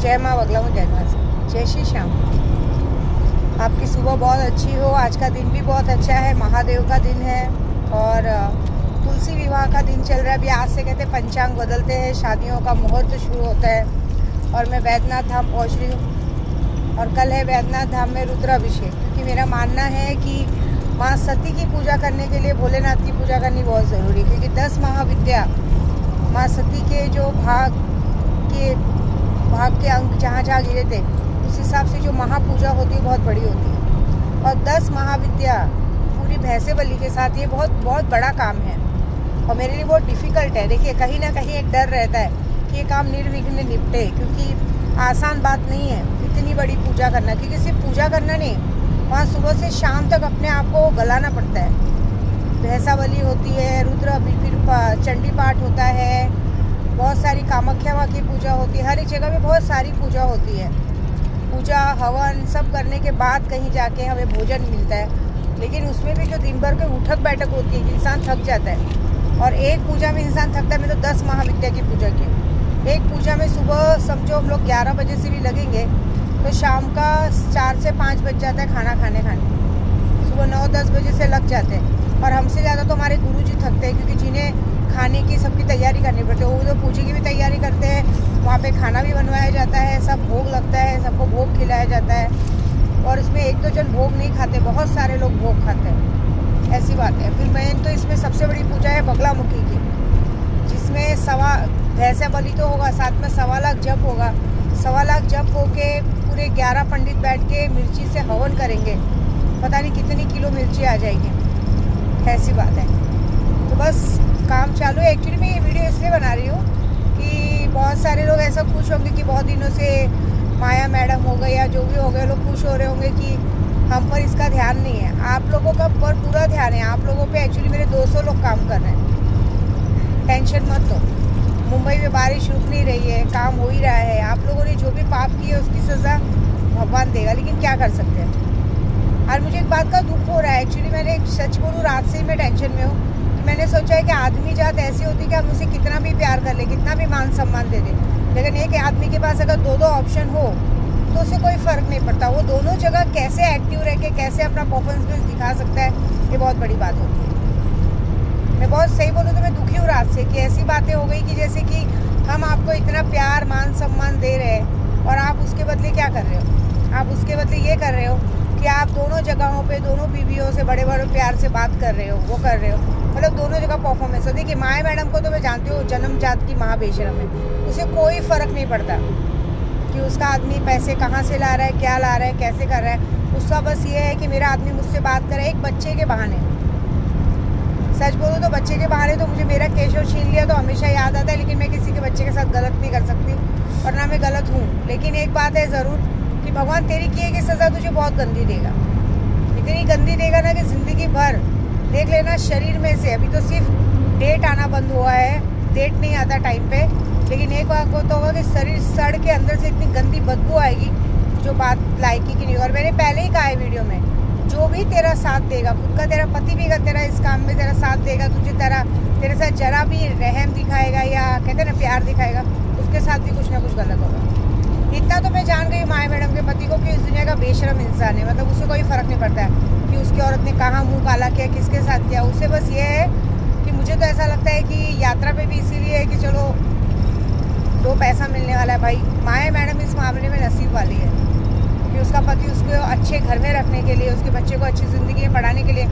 जय माँ बगलामुख जय जय श्री श्याम। आपकी सुबह बहुत अच्छी हो। आज का दिन भी बहुत अच्छा है, महादेव का दिन है और तुलसी विवाह का दिन चल रहा है। अभी आज से कहते पंचांग बदलते हैं, शादियों का मुहूर्त शुरू होता है। और मैं वैद्यनाथ धाम पहुँच रही हूँ और कल है वैद्यनाथ धाम में रुद्राभिषेक, क्योंकि मेरा मानना है कि माँ सती की पूजा करने के लिए भोलेनाथ की पूजा करनी बहुत ज़रूरी है, क्योंकि 10 महाविद्या माँ सती के जो भाग के अंक जहाँ जहाँ गिरे थे उस हिसाब से जो महापूजा होती है बहुत बड़ी होती है। और 10 महाविद्या पूरी भैंसे बलि के साथ ये बहुत बड़ा काम है और मेरे लिए बहुत डिफ़िकल्ट है। देखिए कहीं ना कहीं एक डर रहता है कि ये काम निर्विघ्न निपटे, क्योंकि आसान बात नहीं है इतनी बड़ी पूजा करना। क्योंकि सिर्फ पूजा करना नहीं, वहाँ सुबह से शाम तक अपने आप को गलाना पड़ता है। भैंसा बलि होती है, रुद्र फिर चंडी पाठ होता है, बहुत सारी कामाख्या माँ की पूजा होती है। हर एक जगह में बहुत सारी पूजा होती है। पूजा हवन सब करने के बाद कहीं जाके हमें भोजन मिलता है, लेकिन उसमें भी जो दिन भर की उठक बैठक होती है इंसान थक जाता है। और एक पूजा में इंसान थकता है। मैं तो 10 महाविद्या की पूजा की। एक पूजा में सुबह समझो हम लोग 11 बजे से भी लगेंगे तो शाम का 4 से 5 बज जाता है खाना खाने सुबह 9-10 बजे से लग जाते हैं। और हमसे ज़्यादा तो हमारे गुरुजी थकते हैं, क्योंकि जिन्हें खाने की सबकी तैयारी करनी पड़ती है, वो तो पूजा की भी तैयारी करते हैं, वहाँ पे खाना भी बनवाया जाता है, सब भोग लगता है, सबको भोग खिलाया जाता है। और इसमें 1-2 जन भोग नहीं खाते, बहुत सारे लोग भोग खाते हैं, ऐसी बात है। फिर मेन तो इसमें सबसे बड़ी पूजा है बगलामुखी की, जिसमें भैंसा बलि तो होगा, साथ में 1.25 लाख जप होगा। 1.25 लाख जप होके पूरे 11 पंडित बैठ के मिर्ची से हवन करेंगे, पता नहीं कितनी किलो मिर्ची आ जाएगी, ऐसी बात है। तो बस काम चालू है। एक्चुअली मैं ये वीडियो इसलिए बना रही हूँ कि बहुत सारे लोग ऐसा खुश होंगे कि बहुत दिनों से माया मैडम हो गए या जो भी हो गए, लोग खुश हो रहे होंगे कि हम पर इसका ध्यान नहीं है। आप लोगों का पर पूरा ध्यान है आप लोगों पे। एक्चुअली मेरे 200 लोग काम कर रहे हैं, टेंशन मत लो। मुंबई में बारिश रुक नहीं रही है, काम हो ही रहा है। आप लोगों ने जो भी पाप किए उसकी सज़ा भगवान देगा, लेकिन क्या कर सकते हैं। और मुझे एक बात का दुख हो रहा है। एक्चुअली मैंने सच बोलूँ, रात से ही मैं टेंशन में हूँ। मैंने सोचा है कि आदमी जात ऐसी होती है कि हम उसे कितना भी प्यार कर ले, कितना भी मान सम्मान दे दे, लेकिन एक आदमी के पास अगर 2 ऑप्शन हो तो उसे कोई फ़र्क नहीं पड़ता। वो दोनों जगह कैसे एक्टिव रह के कैसे अपना परफॉर्मेंस दिखा सकता है, ये बहुत बड़ी बात होती है। मैं बहुत सही बोलूँ तो मैं दुखी हूँ रात से कि ऐसी बातें हो गई कि जैसे कि हम आपको इतना प्यार मान सम्मान दे रहे हैं और आप उसके बदले क्या कर रहे हो। आप उसके बदले ये कर रहे हो कि आप दोनों जगहों पे दोनों बीवियों से बड़े प्यार से बात कर रहे हो, वो कर रहे हो, मतलब दोनों जगह परफॉर्मेंस हो। देखिए माया मैडम को तो मैं जानती हूँ, जन्म जात की महाबेशरम है, उसे कोई फ़र्क नहीं पड़ता कि उसका आदमी पैसे कहाँ से ला रहा है, क्या ला रहा है, कैसे कर रहा है। उसका बस ये है कि मेरा आदमी मुझसे बात करे एक बच्चे के बहाने। सच बोलूँ तो बच्चे के बहाने तो मुझे मेरा केशव छीन लिया तो हमेशा याद आता है, लेकिन मैं किसी के बच्चे के साथ गलत नहीं कर सकती और ना मैं गलत हूँ। लेकिन एक बात है ज़रूर कि भगवान तेरी किए की सज़ा तुझे बहुत गंदी देगा, इतनी गंदी देगा ना कि ज़िंदगी भर देख लेना। शरीर में से अभी तो सिर्फ डेट आना बंद हुआ है, डेट नहीं आता टाइम पे, लेकिन एक बात को तो होगा कि शरीर सड़ के अंदर से इतनी गंदी बदबू आएगी जो बात लायकी की नहीं। और मैंने पहले ही कहा है वीडियो में, जो भी तेरा साथ देगा, खुद का तेरा पति भी अगर तेरा इस काम में तेरा साथ देगा, तुझे तेरे साथ जरा भी रहम दिखाएगा या कहते हैं ना प्यार दिखाएगा, उसके साथ भी कुछ ना कुछ गलत होगा। इतना तो मैं जान गई माया मैडम के पति को कि इस दुनिया का बेशरम इंसान है, मतलब उसे कोई फ़र्क नहीं पड़ता है कि उसकी औरत ने कहाँ मुंह काला किया, किसके साथ किया। उसे बस ये है कि मुझे तो ऐसा लगता है कि यात्रा पे भी इसीलिए है कि चलो 2 पैसा मिलने वाला है। भाई माया मैडम इस मामले में नसीब वाली है कि उसका पति उसको अच्छे घर में रखने के लिए, उसके बच्चे को अच्छी ज़िंदगी में पढ़ाने के लिए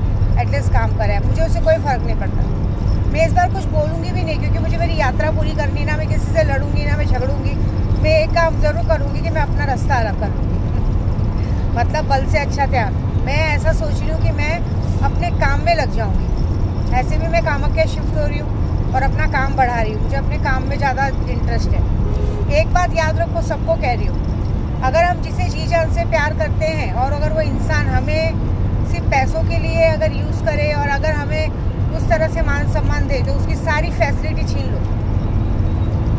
एटलीस्ट काम करे। मुझे उससे कोई फ़र्क नहीं पड़ता। मैं इस बार कुछ बोलूँगी भी नहीं, क्योंकि मुझे मेरी यात्रा पूरी करनी, ना मैं किसी से लड़ूंगी ना मैं झगड़ूंगी। मैं एक काम ज़रूर करूँगी कि मैं अपना रास्ता अलग कर लूँगी, मतलब बल से अच्छा त्याग। मैं ऐसा सोच रही हूँ कि मैं अपने काम में लग जाऊँगी। ऐसे भी मैं कामाख्या शिफ्ट हो रही हूँ और अपना काम बढ़ा रही हूँ, मुझे अपने काम में ज़्यादा इंटरेस्ट है। एक बात याद रखो, सबको कह रही हूँ, अगर हम जिसे जी जान से प्यार करते हैं और अगर वो इंसान हमें सिर्फ पैसों के लिए अगर यूज़ करे और अगर हमें उस तरह से मान सम्मान दे तो उसकी सारी फैसिलिटी छीन लो।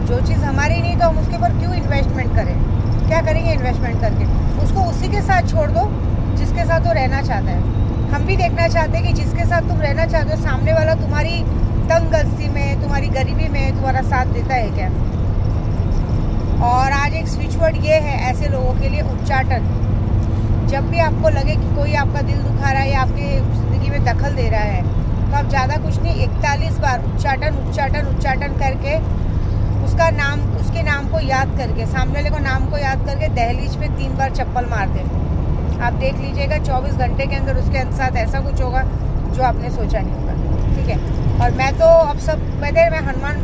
जो चीज़ हमारी नहीं तो हम उसके ऊपर क्यों इन्वेस्टमेंट करें, क्या करेंगे इन्वेस्टमेंट करके। उसको उसी के साथ छोड़ दो जिसके साथ वो रहना चाहता है। हम भी देखना चाहते हैं कि जिसके साथ तुम रहना चाहते हो सामने वाला तुम्हारी तंगदस्ती में, तुम्हारी गरीबी में तुम्हारा साथ देता है क्या। और आज एक एक स्विच वर्ड ये है ऐसे लोगों के लिए, उच्चाटन। जब भी आपको लगे कि कोई आपका दिल दुखा रहा है या आपकी ज़िंदगी में दखल दे रहा है, तो आप ज़्यादा कुछ नहीं 41 बार उच्चाटन उच्चाटन उच्चाटन करके उसका नाम, उसके नाम को याद करके, सामने वाले को नाम को याद करके दहलीज पे 3 बार चप्पल मार दें। आप देख लीजिएगा 24 घंटे के अंदर उसके साथ ऐसा कुछ होगा जो आपने सोचा नहीं होगा। ठीक है। और मैं तो अब सब मैं हनुमान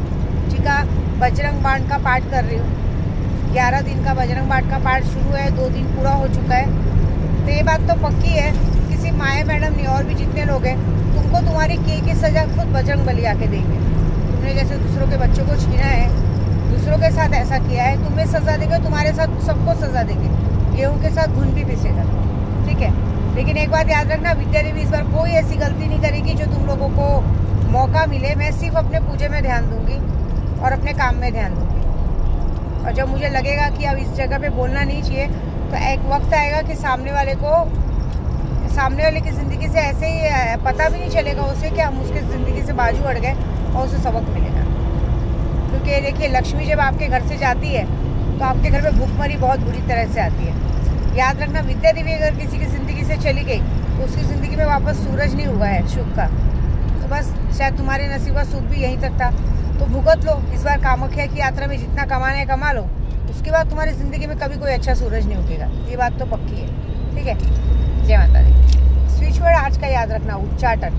जी का बजरंग बाण का पाठ कर रही हूँ। 11 दिन का बजरंग बाण का पाठ शुरू है, 2 दिन पूरा हो चुका है। तो ये बात तो पक्की है, किसी माया मैडम नहीं और भी जितने लोग हैं, तुमको तुम्हारी की सज़ा खुद बजरंग बली आके देंगे। तुमने जैसे दूसरों के बच्चों को छीना है, दूसरों के साथ ऐसा किया है, तुम्हें सज़ा देंगे, तुम्हारे साथ सबको सज़ा देंगे। गेहूँ के साथ घुन भी पिसेगा। ठीक है। लेकिन एक बात याद रखना, विद्या देवी इस बार कोई ऐसी गलती नहीं करेगी जो तुम लोगों को मौका मिले। मैं सिर्फ अपने पूजे में ध्यान दूंगी और अपने काम में ध्यान दूंगी। और जब मुझे लगेगा कि अब इस जगह पे बोलना नहीं चाहिए, तो एक वक्त आएगा कि सामने वाले की ज़िंदगी से ऐसे ही पता भी नहीं चलेगा उसे कि हम उसकी ज़िंदगी से बाजू अड़ गए और उसे सबक मिलेगा। क्योंकि देखिए, लक्ष्मी जब आपके घर से जाती है तो आपके घर में भूखमरी बहुत बुरी तरह से आती है। याद रखना, विद्या देवी अगर किसी की ज़िंदगी से चली गई तो उसकी ज़िंदगी में वापस सूरज नहीं हुआ है शुभ का। तो बस शायद तुम्हारे नसीब का सुख भी यहीं तक था। तो भुगत लो, इस बार कामाख्या की यात्रा में जितना कमाना है कमा लो, उसके बाद तुम्हारी ज़िंदगी में कभी कोई अच्छा सूरज नहीं उगेगा। ये बात तो पक्की है। ठीक है। जय माता दी। स्विच वर्ड आज का याद रखना, उच्चाटन।